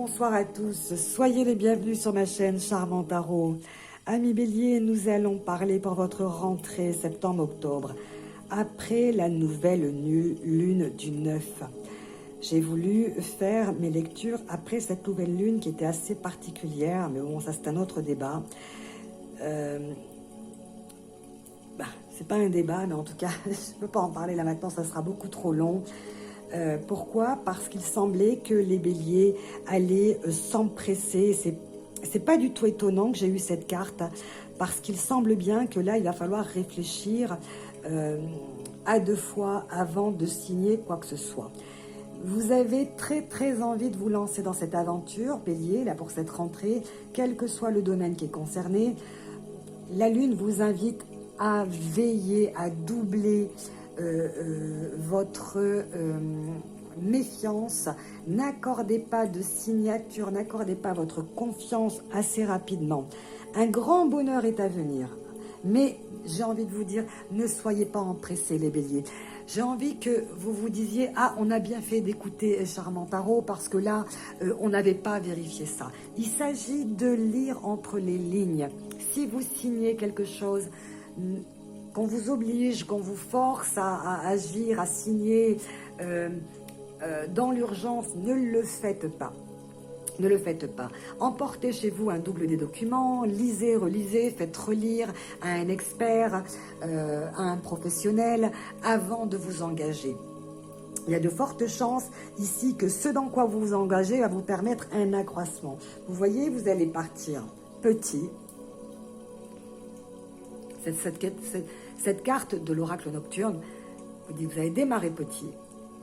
bonsoir à tous, soyez les bienvenus sur ma chaîne Charmant Tarot. Amis Bélier, nous allons parler pour votre rentrée septembre-octobre, après la nouvelle lune du 9. J'ai voulu faire mes lectures après cette nouvelle lune qui était assez particulière, mais bon, ça c'est un autre débat. C'est pas un débat, mais en tout cas, je ne peux pas en parler là maintenant, ça sera beaucoup trop long. Pourquoi? Parce qu'il semblait que les béliers allaient s'empresser. C'est pas du tout étonnant que j'ai eu cette carte, parce qu'il semble bien que là, il va falloir réfléchir à deux fois avant de signer quoi que ce soit. Vous avez très envie de vous lancer dans cette aventure, bélier, là pour cette rentrée, quel que soit le domaine qui est concerné. La lune vous invite à veiller, à doubler votre méfiance. N'accordez pas de signature, n'accordez pas votre confiance assez rapidement. Un grand bonheur est à venir, mais j'ai envie de vous dire, ne soyez pas empressés les béliers. J'ai envie que vous vous disiez, ah, on a bien fait d'écouter Charmant Tarot parce que là, on n'avait pas vérifié ça. Il s'agit de lire entre les lignes. Si vous signez quelque chose, qu'on vous oblige, qu'on vous force à agir, à signer dans l'urgence, ne le faites pas. Ne le faites pas. Emportez chez vous un double des documents, lisez, relisez, faites relire à un expert, à un professionnel, avant de vous engager. Il y a de fortes chances ici que ce dans quoi vous vous engagez va vous permettre un accroissement. Vous voyez, vous allez partir petit. Cette carte de l'oracle nocturne vous dit que vous allez démarrer petit,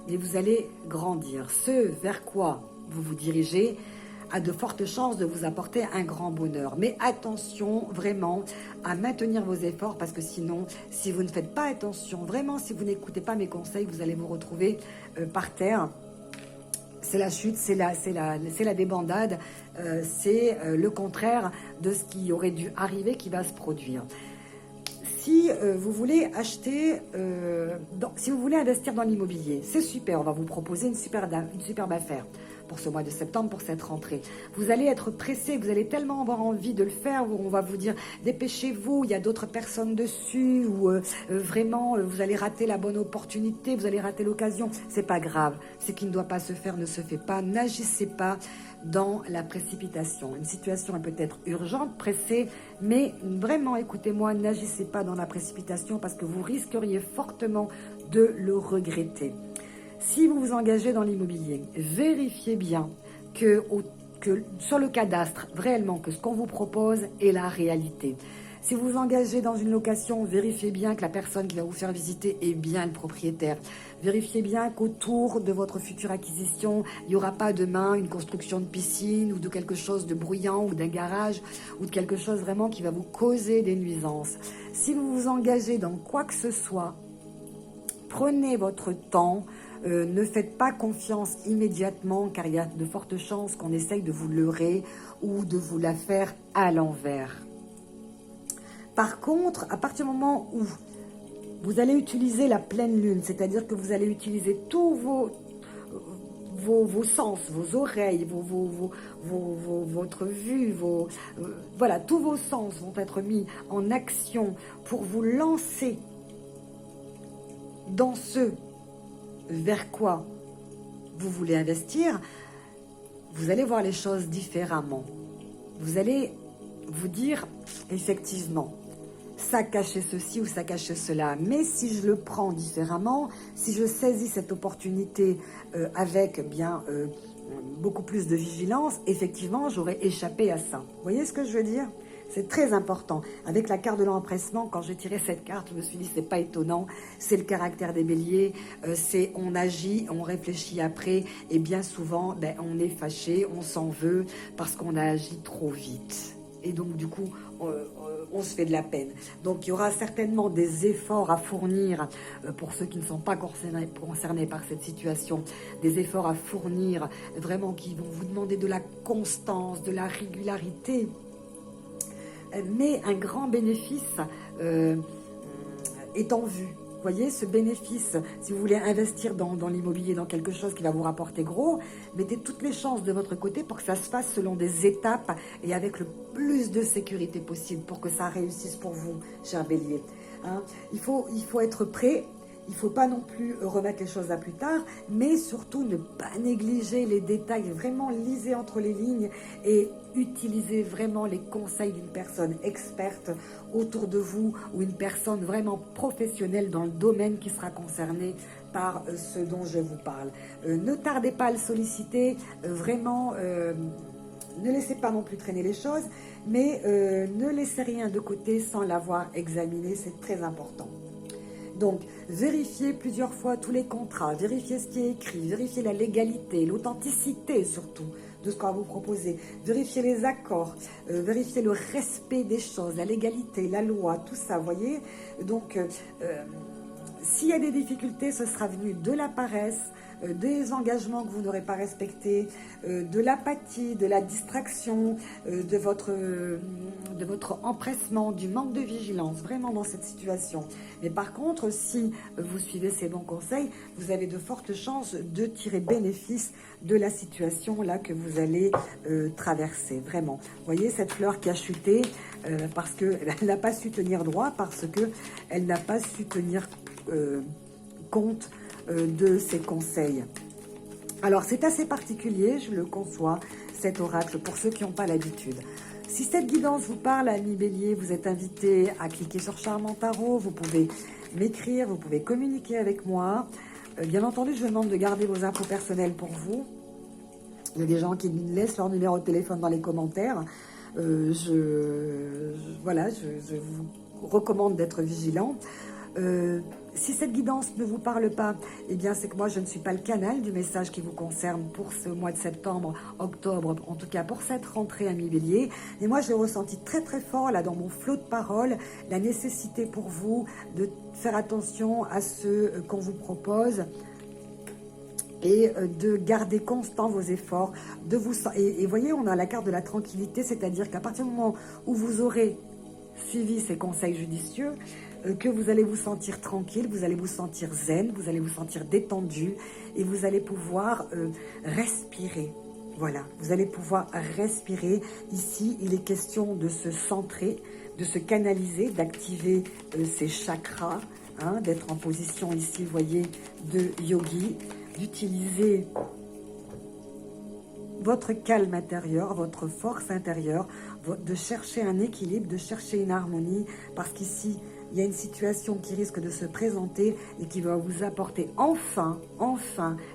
mais vous allez grandir. Ce vers quoi vous vous dirigez a de fortes chances de vous apporter un grand bonheur. Mais attention vraiment à maintenir vos efforts, parce que sinon, si vous ne faites pas attention, vraiment si vous n'écoutez pas mes conseils, vous allez vous retrouver par terre. C'est la chute, c'est la débandade, c'est le contraire de ce qui aurait dû arriver qui va se produire. Si vous voulez acheter, si vous voulez investir dans l'immobilier, c'est super, on va vous proposer une superbe affaire pour ce mois de septembre, pour cette rentrée. Vous allez être pressé, vous allez tellement avoir envie de le faire, où on va vous dire dépêchez-vous, il y a d'autres personnes dessus, ou vraiment vous allez rater la bonne opportunité, vous allez rater l'occasion. C'est pas grave, ce qui ne doit pas se faire ne se fait pas, n'agissez pas dans la précipitation. Une situation est peut-être urgente, pressée, mais vraiment, écoutez-moi, n'agissez pas dans la précipitation parce que vous risqueriez fortement de le regretter. Si vous vous engagez dans l'immobilier, vérifiez bien que sur le cadastre, réellement, que ce qu'on vous propose est la réalité. Si vous vous engagez dans une location, vérifiez bien que la personne qui va vous faire visiter est bien le propriétaire. Vérifiez bien qu'autour de votre future acquisition, il n'y aura pas demain une construction de piscine ou de quelque chose de bruyant ou d'un garage ou de quelque chose vraiment qui va vous causer des nuisances. Si vous vous engagez dans quoi que ce soit, prenez votre temps. Ne faites pas confiance immédiatement, car il y a de fortes chances qu'on essaye de vous leurrer ou de vous la faire à l'envers. Par contre, à partir du moment où vous allez utiliser la pleine lune, c'est-à-dire que vous allez utiliser tous vos sens, vos oreilles, votre vue, voilà, tous vos sens vont être mis en action pour vous lancer dans ce vers quoi vous voulez investir, vous allez voir les choses différemment. Vous allez vous dire, effectivement, ça cachait ceci ou ça cachait cela. Mais si je le prends différemment, si je saisis cette opportunité avec beaucoup plus de vigilance, effectivement, j'aurais échappé à ça. Vous voyez ce que je veux dire ? C'est très important. Avec la carte de l'empressement, quand j'ai tiré cette carte, je me suis dit, c'est pas étonnant. C'est le caractère des béliers. C'est on agit, on réfléchit après. Et bien souvent, on est fâché, on s'en veut parce qu'on a agi trop vite. Et donc, du coup, on se fait de la peine. Donc, il y aura certainement des efforts à fournir pour ceux qui ne sont pas concernés par cette situation. Des efforts à fournir vraiment qui vont vous demander de la constance, de la régularité. Mais un grand bénéfice est en vue. Vous voyez, ce bénéfice, si vous voulez investir dans l'immobilier, dans quelque chose qui va vous rapporter gros, mettez toutes les chances de votre côté pour que ça se fasse selon des étapes et avec le plus de sécurité possible pour que ça réussisse pour vous, cher Bélier. Hein, il faut être prêt. Il ne faut pas non plus remettre les choses à plus tard, mais surtout ne pas négliger les détails. Vraiment, lisez entre les lignes et utilisez vraiment les conseils d'une personne experte autour de vous ou une personne vraiment professionnelle dans le domaine qui sera concernée par ce dont je vous parle. Ne tardez pas à le solliciter, vraiment... ne laissez pas non plus traîner les choses, mais ne laissez rien de côté sans l'avoir examiné, c'est très important. Donc, vérifiez plusieurs fois tous les contrats, vérifiez ce qui est écrit, vérifiez la légalité, l'authenticité surtout de ce qu'on va vous proposer, vérifiez les accords, vérifiez le respect des choses, la légalité, la loi, tout ça, vous voyez. Donc, s'il y a des difficultés, ce sera venu de la paresse, des engagements que vous n'aurez pas respectés, de l'apathie, de la distraction, de votre empressement, du manque de vigilance, vraiment dans cette situation. Mais par contre, si vous suivez ces bons conseils, vous avez de fortes chances de tirer bénéfice de la situation là que vous allez traverser, vraiment. Vous voyez cette fleur qui a chuté parce qu'elle n'a pas su tenir droit, parce qu'elle n'a pas su tenir compte de ces conseils. Alors c'est assez particulier, je le conçois, cet oracle, pour ceux qui n'ont pas l'habitude. Si cette guidance vous parle, ami Bélier, vous êtes invité à cliquer sur Charmant Tarot, vous pouvez m'écrire, vous pouvez communiquer avec moi. Bien entendu, je vous demande de garder vos infos personnelles pour vous. Il y a des gens qui laissent leur numéro de téléphone dans les commentaires. Voilà, je vous recommande d'être vigilant. Si cette guidance ne vous parle pas, eh bien c'est que moi je ne suis pas le canal du message qui vous concerne pour ce mois de septembre, octobre, en tout cas pour cette rentrée, ami Bélier. Et moi je l'ai ressenti très très fort là dans mon flot de paroles, la nécessité pour vous de faire attention à ce qu'on vous propose et de garder constant vos efforts, et voyez, on a la carte de la tranquillité, c'est-à-dire qu'à partir du moment où vous aurez suivi ces conseils judicieux, que vous allez vous sentir tranquille, vous allez vous sentir zen, vous allez vous sentir détendu et vous allez pouvoir respirer. Voilà, vous allez pouvoir respirer. Ici, il est question de se centrer, de se canaliser, d'activer ses chakras, hein, d'être en position ici, vous voyez, de yogi, d'utiliser votre calme intérieur, votre force intérieure, de chercher un équilibre, de chercher une harmonie, parce qu'ici, il y a une situation qui risque de se présenter et qui va vous apporter enfin,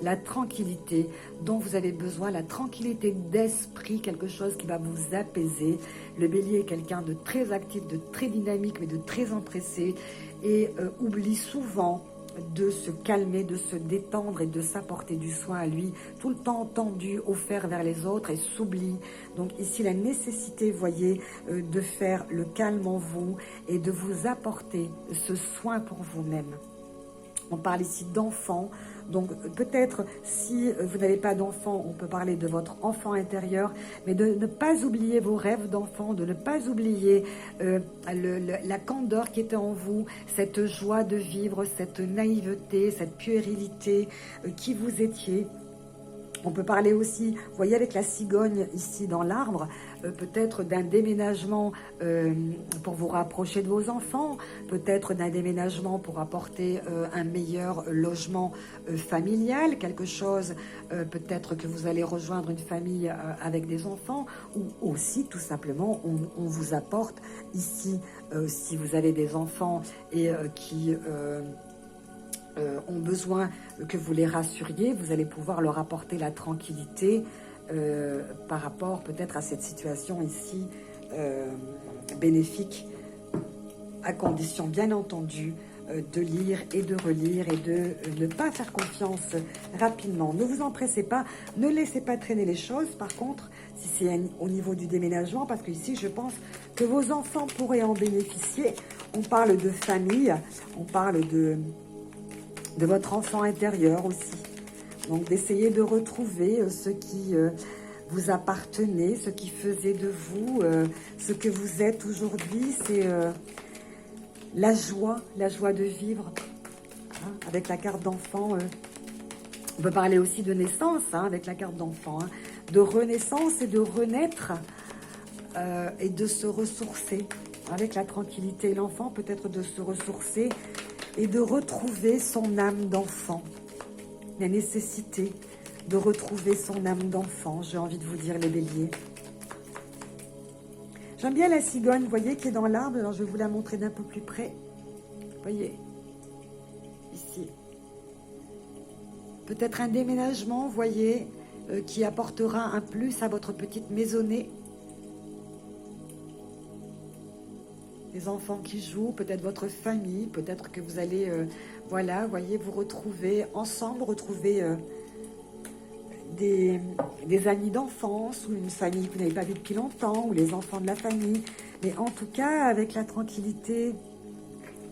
la tranquillité dont vous avez besoin, la tranquillité d'esprit, quelque chose qui va vous apaiser. Le Bélier est quelqu'un de très actif, de très dynamique, mais de très empressé et oublie souvent de se calmer, de se détendre et de s'apporter du soin à lui, tout le temps tendu, offert vers les autres et s'oublie. Donc ici, la nécessité, voyez, de faire le calme en vous et de vous apporter ce soin pour vous-même. On parle ici d'enfant, donc peut-être si vous n'avez pas d'enfant, on peut parler de votre enfant intérieur, mais de ne pas oublier vos rêves d'enfant, de ne pas oublier la candeur qui était en vous, cette joie de vivre, cette naïveté, cette puérilité qui vous étiez. On peut parler aussi, vous voyez avec la cigogne ici dans l'arbre, peut-être d'un déménagement pour vous rapprocher de vos enfants, peut-être d'un déménagement pour apporter un meilleur logement familial, quelque chose, peut-être que vous allez rejoindre une famille avec des enfants, ou aussi tout simplement on vous apporte ici, si vous avez des enfants et qui... ont besoin que vous les rassuriez, vous allez pouvoir leur apporter la tranquillité par rapport peut-être à cette situation ici bénéfique, à condition bien entendu de lire et de relire et de ne pas faire confiance rapidement. Ne vous empressez pas, ne laissez pas traîner les choses. Par contre, si c'est au niveau du déménagement, parce que ici je pense que vos enfants pourraient en bénéficier. On parle de famille, on parle de votre enfant intérieur aussi. Donc d'essayer de retrouver ce qui vous appartenait, ce qui faisait de vous ce que vous êtes aujourd'hui. C'est la joie de vivre, hein, avec la carte d'enfant. On peut parler aussi de naissance, hein, avec la carte d'enfant, hein, de renaissance et de renaître et de se ressourcer. Avec la tranquillité, l'enfant peut-être de se ressourcer et de retrouver son âme d'enfant. La nécessité de retrouver son âme d'enfant, j'ai envie de vous dire, les béliers. J'aime bien la cigogne, vous voyez, qui est dans l'arbre. Alors, je vais vous la montrer d'un peu plus près. Vous voyez, ici. Peut-être un déménagement, vous voyez, qui apportera un plus à votre petite maisonnée. Les enfants qui jouent, peut-être votre famille, peut-être que vous allez, voilà, vous voyez, vous retrouver ensemble, retrouver des amis d'enfance ou une famille que vous n'avez pas vue depuis longtemps, ou les enfants de la famille. Mais en tout cas, avec la tranquillité,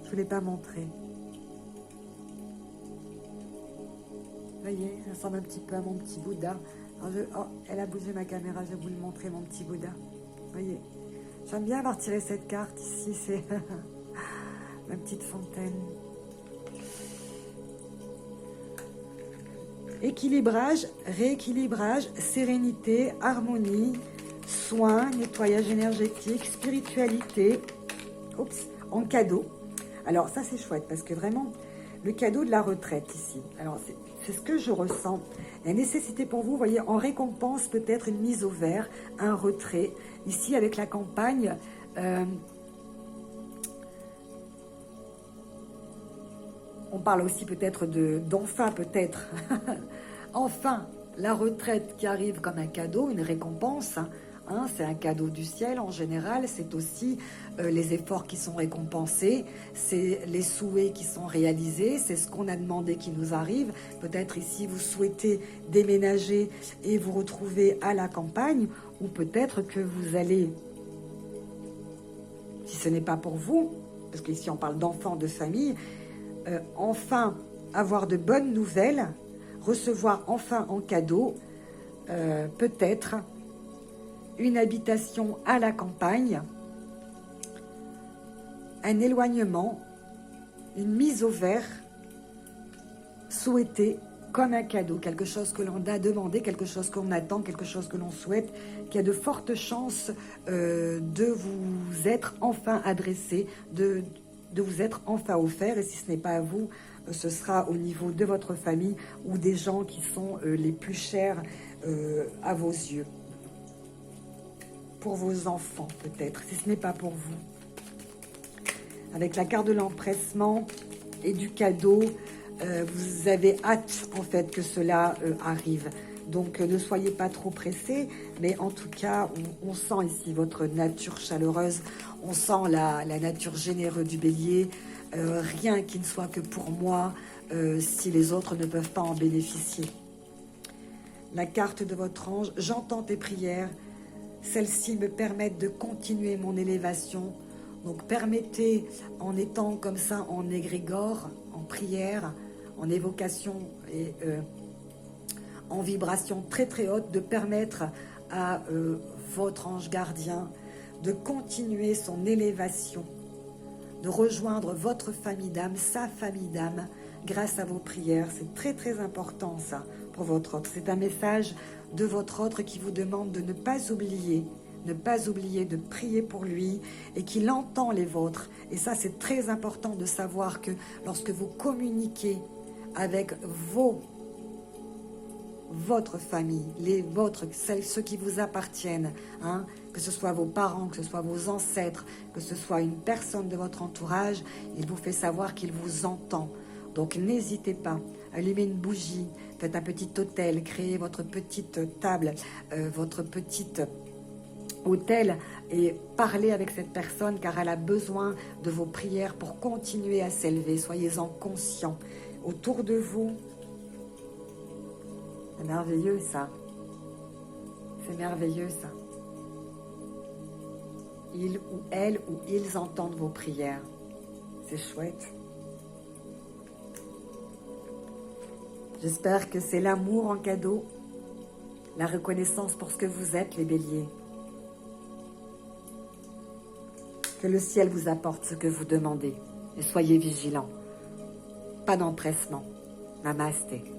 je ne vous l'ai pas montré. Vous voyez, ça ressemble un petit peu à mon petit Bouddha. Alors oh, elle a bougé ma caméra, je vais vous le montrer, mon petit Bouddha. Vous voyez, j'aime bien avoir tiré cette carte ici, c'est ma petite fontaine. Équilibrage, rééquilibrage, sérénité, harmonie, soin, nettoyage énergétique, spiritualité, oups, en cadeau. Alors ça c'est chouette parce que vraiment, le cadeau de la retraite ici, alors c'est ce que je ressens. La nécessité pour vous, vous voyez, en récompense peut-être une mise au vert, un retrait. Ici avec la campagne, on parle aussi peut-être d'enfin, peut-être. Enfin, la retraite qui arrive comme un cadeau, une récompense. Hein, c'est un cadeau du ciel en général. C'est aussi les efforts qui sont récompensés. C'est les souhaits qui sont réalisés. C'est ce qu'on a demandé qui nous arrive. Peut-être ici, vous souhaitez déménager et vous retrouver à la campagne. Ou peut-être que vous allez, si ce n'est pas pour vous, parce qu'ici on parle d'enfants, de famille, enfin avoir de bonnes nouvelles, recevoir enfin en cadeau peut-être une habitation à la campagne, un éloignement, une mise au vert souhaitée comme un cadeau, quelque chose que l'on a demandé, quelque chose qu'on attend, quelque chose que l'on souhaite, qui a de fortes chances de vous être enfin adressé, de vous être enfin offert, et si ce n'est pas à vous, ce sera au niveau de votre famille ou des gens qui sont les plus chers à vos yeux. Pour vos enfants peut-être, si ce n'est pas pour vous. Avec la carte de l'empressement et du cadeau, vous avez hâte en fait que cela arrive. Donc ne soyez pas trop pressés, mais en tout cas, on sent ici votre nature chaleureuse, on sent la nature généreuse du bélier, rien qui ne soit que pour moi, si les autres ne peuvent pas en bénéficier. La carte de votre ange, j'entends tes prières, celles-ci me permettent de continuer mon élévation. Donc permettez, en étant comme ça en égrégore, en prière, en évocation et en vibration très très haute, de permettre à votre ange gardien de continuer son élévation, de rejoindre votre famille d'âme, sa famille d'âme, grâce à vos prières. C'est très très important ça pour votre autre. C'est un message de votre autre qui vous demande de ne pas oublier de prier pour lui et qu'il entend les vôtres. Et ça, c'est très important de savoir que lorsque vous communiquez avec votre famille, les vôtres, ceux qui vous appartiennent, hein, que ce soit vos parents, que ce soit vos ancêtres, que ce soit une personne de votre entourage, il vous fait savoir qu'il vous entend. Donc n'hésitez pas, allumez une bougie, faites un petit autel, créez votre petite table, votre petite hôtel et parlez avec cette personne car elle a besoin de vos prières pour continuer à s'élever. Soyez-en conscients. Autour de vous, c'est merveilleux ça. C'est merveilleux ça. Il ou elle ou ils entendent vos prières. C'est chouette. J'espère que c'est l'amour en cadeau, la reconnaissance pour ce que vous êtes, les béliers. Que le ciel vous apporte ce que vous demandez et soyez vigilants. pas d'empressement. Namasté.